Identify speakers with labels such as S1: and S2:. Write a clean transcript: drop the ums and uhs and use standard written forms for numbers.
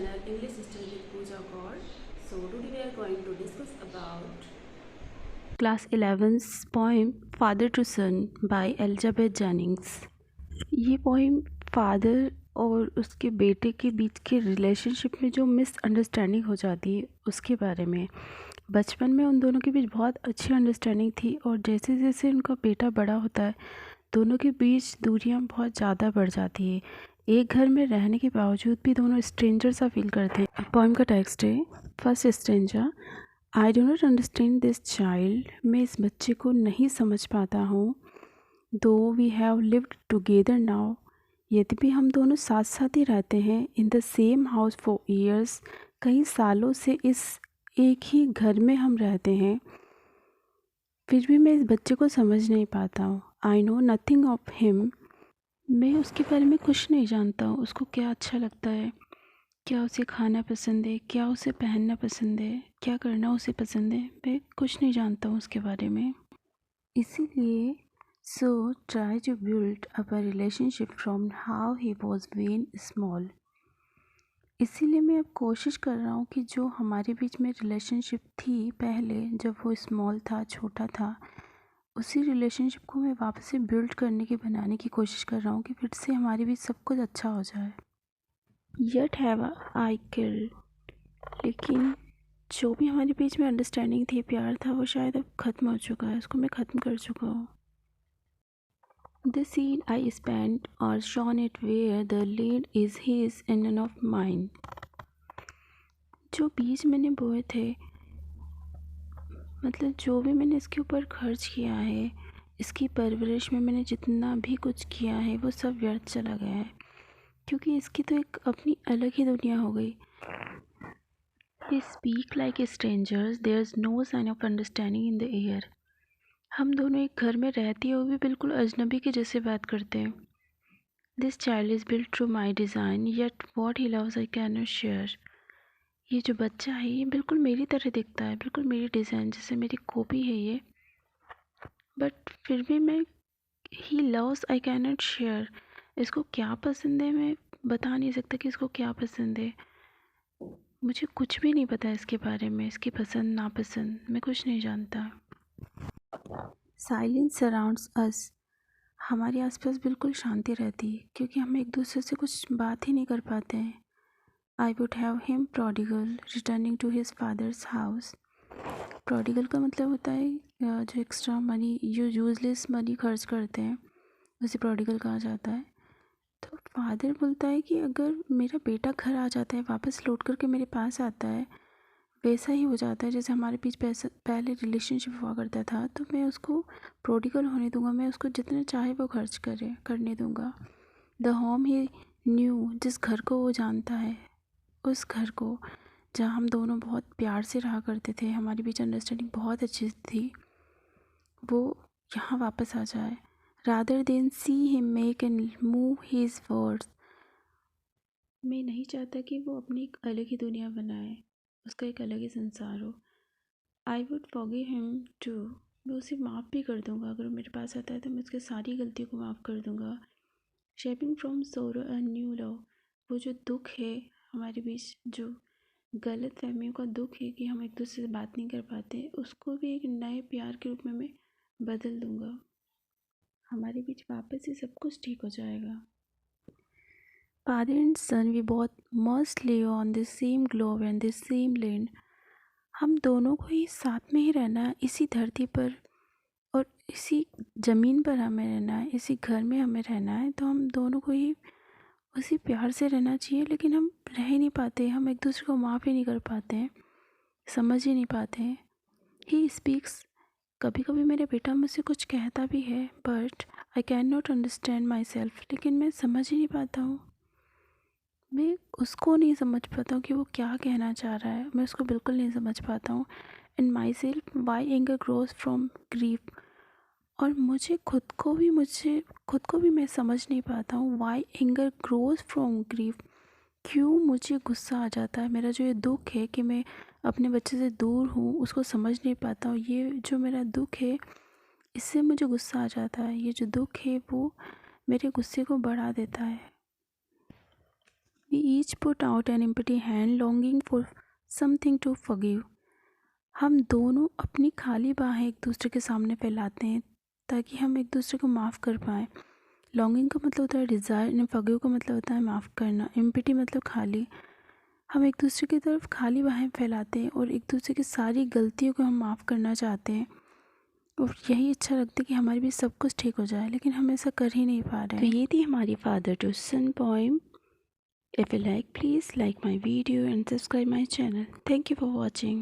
S1: channel English Study with Pooja Gaur. So today we are going to discuss about class 11's poem Father to Son by Elizabeth Jennings. ये poem father और उसके बेटे के बीच के relationship में जो misunderstanding हो जाती है उसके बारे में। बचपन में उन दोनों के बीच बहुत अच्छी अंडरस्टैंडिंग थी और जैसे जैसे उनका बेटा बड़ा होता है दोनों के बीच दूरियां बहुत ज़्यादा बढ़ जाती है। एक घर में रहने के बावजूद भी दोनों स्ट्रेंजर सा फील करते हैं। पोइम का टेक्स्ट है first stranger. I do not understand this child. मैं इस बच्चे को नहीं समझ पाता हूँ। Though we have lived together now. यद्यपि हम दोनों साथ साथ ही रहते हैं in the same house for years. कई सालों से इस एक ही घर में हम रहते हैं, फिर भी मैं इस बच्चे को समझ नहीं पाता हूँ। I know nothing of him. मैं उसके बारे में कुछ नहीं जानता हूँ। उसको क्या अच्छा लगता है, क्या उसे खाना पसंद है, क्या उसे पहनना पसंद है, क्या करना उसे पसंद है, मैं कुछ नहीं जानता हूँ उसके बारे में। इसीलिए so try to build up a relationship from how he was when small. इसीलिए मैं अब कोशिश कर रहा हूँ कि जो हमारे बीच में रिलेशनशिप थी पहले जब वो स्मॉल था, छोटा था, उसी रिलेशनशिप को मैं वापस से बिल्ड करने की, बनाने की कोशिश कर रहा हूँ कि फिर से हमारे बीच सब कुछ अच्छा हो जाए। Yet have I killed. लेकिन जो भी हमारे बीच में अंडरस्टैंडिंग थी, प्यार था, वो शायद अब ख़त्म हो चुका है। उसको मैं ख़त्म कर चुका हूँ। The seed I spent or shone it where the land is his and none of mine. जो बीज मैंने बोए थे, मतलब जो भी मैंने इसके ऊपर खर्च किया है, इसकी परवरिश में मैंने जितना भी कुछ किया है वो सब व्यर्थ चला गया है, क्योंकि इसकी तो एक अपनी अलग ही दुनिया हो गई। We speak like strangers, there's no sign of understanding in the air. हम दोनों एक घर में रहते हुए भी बिल्कुल अजनबी के जैसे बात करते हैं। This child is built through my design, yet what he loves I cannot share. ये जो बच्चा है ये बिल्कुल मेरी तरह दिखता है, बिल्कुल मेरी डिज़ाइन जैसे मेरी कॉपी है ये, बट फिर भी मैं he loves I cannot share. इसको क्या पसंद है मैं बता नहीं सकता कि इसको क्या पसंद है। मुझे कुछ भी नहीं पता इसके बारे में, इसकी पसंद नापसंद मैं कुछ नहीं जानता। साइलेंस सराउंड्स अस। हमारे आसपास बिल्कुल शांति रहती है क्योंकि हम एक दूसरे से कुछ बात ही नहीं कर पाते हैं। I would have him prodigal returning to his father's house. Prodigal का मतलब होता है जो एक्स्ट्रा मनी, जो यूजलेस मनी खर्च करते हैं, उसे प्रोडिगल कहा जाता है। तो फादर बोलता है कि अगर मेरा बेटा घर आ जाता है, वापस लौट करके मेरे पास आता है, वैसा ही हो जाता है जैसे हमारे बीच पहले रिलेशनशिप हुआ करता था, तो मैं उसको प्रोडिगल होने दूंगा। मैं उसको जितना चाहे वो खर्च करने दूंगा। द होम ही न्यू, जिस घर को वो जानता है, उस घर को जहाँ हम दोनों बहुत प्यार से रहा करते थे, हमारे बीच अंडरस्टैंडिंग बहुत अच्छी थी, वो यहाँ वापस आ जाए। Rather than see him make and move his words. मैं नहीं चाहता कि वो अपनी एक अलग ही दुनिया बनाए, उसका एक अलग ही संसार हो। I would forgive him too. मैं उसे माफ़ भी कर दूँगा। अगर वो मेरे पास आता है तो मैं उसकी सारी गलतियों को माफ़ कर दूँगा। Shaping from sorrow a new love. वो जो दुख है हमारे बीच, जो गलत फहमियों का दुख है कि हम एक दूसरे से बात नहीं कर पाते, उसको भी एक नए प्यार के रूप में मैं बदल दूँगा। हमारे बीच वापस से सब कुछ ठीक हो जाएगा। Father and son we both must live on the same globe and the same land. हम दोनों को ही साथ में ही रहना है इसी धरती पर और इसी ज़मीन पर हमें रहना है, इसी घर में हमें रहना है। तो हम दोनों को ही उसी प्यार से रहना चाहिए, लेकिन हम रह ही नहीं पाते। हम एक दूसरे को माफ़ ही नहीं कर पाते हैं, समझ ही नहीं पाते हैं। He speaks. कभी कभी मेरा बेटा मुझसे कुछ कहता भी है, but I can not understand my self. लेकिन मैं समझ ही नहीं पाता हूँ, मैं उसको नहीं समझ पाता हूँ कि वो क्या कहना चाह रहा है। मैं उसको बिल्कुल नहीं समझ पाता हूँ। In myself why anger grows from grief. और मुझे खुद को भी मैं समझ नहीं पाता हूँ। Why anger grows from grief. क्यों मुझे गुस्सा आ जाता है। मेरा जो ये दुख है कि मैं अपने बच्चे से दूर हूँ, उसको समझ नहीं पाता हूँ, ये जो मेरा दुख है इससे मुझे गुस्सा आ जाता है। ये जो दुख है वो मेरे गुस्से को बढ़ा देता है। We each put out an empty hand, longing for something to forgive. हम दोनों अपनी खाली बाहें एक दूसरे के सामने फैलाते हैं ताकि हम एक दूसरे को माफ़ कर पाएँ। लॉन्गिंग का मतलब होता है डिज़ायर एंड फॉरगिव का मतलब होता है माफ़ करना। एम्प्टी मतलब खाली। हम एक दूसरे की तरफ खाली बाहें फैलाते हैं और एक दूसरे की सारी गलतियों को हम माफ़ करना चाहते हैं और यही अच्छा लगता है कि हमारे भी सब कुछ ठीक हो जाए, लेकिन हम ऐसा कर ही नहीं पा रहे हैं। तो ये थी हमारी father to son poem. If you like, please like my video and subscribe my channel. Thank you for watching.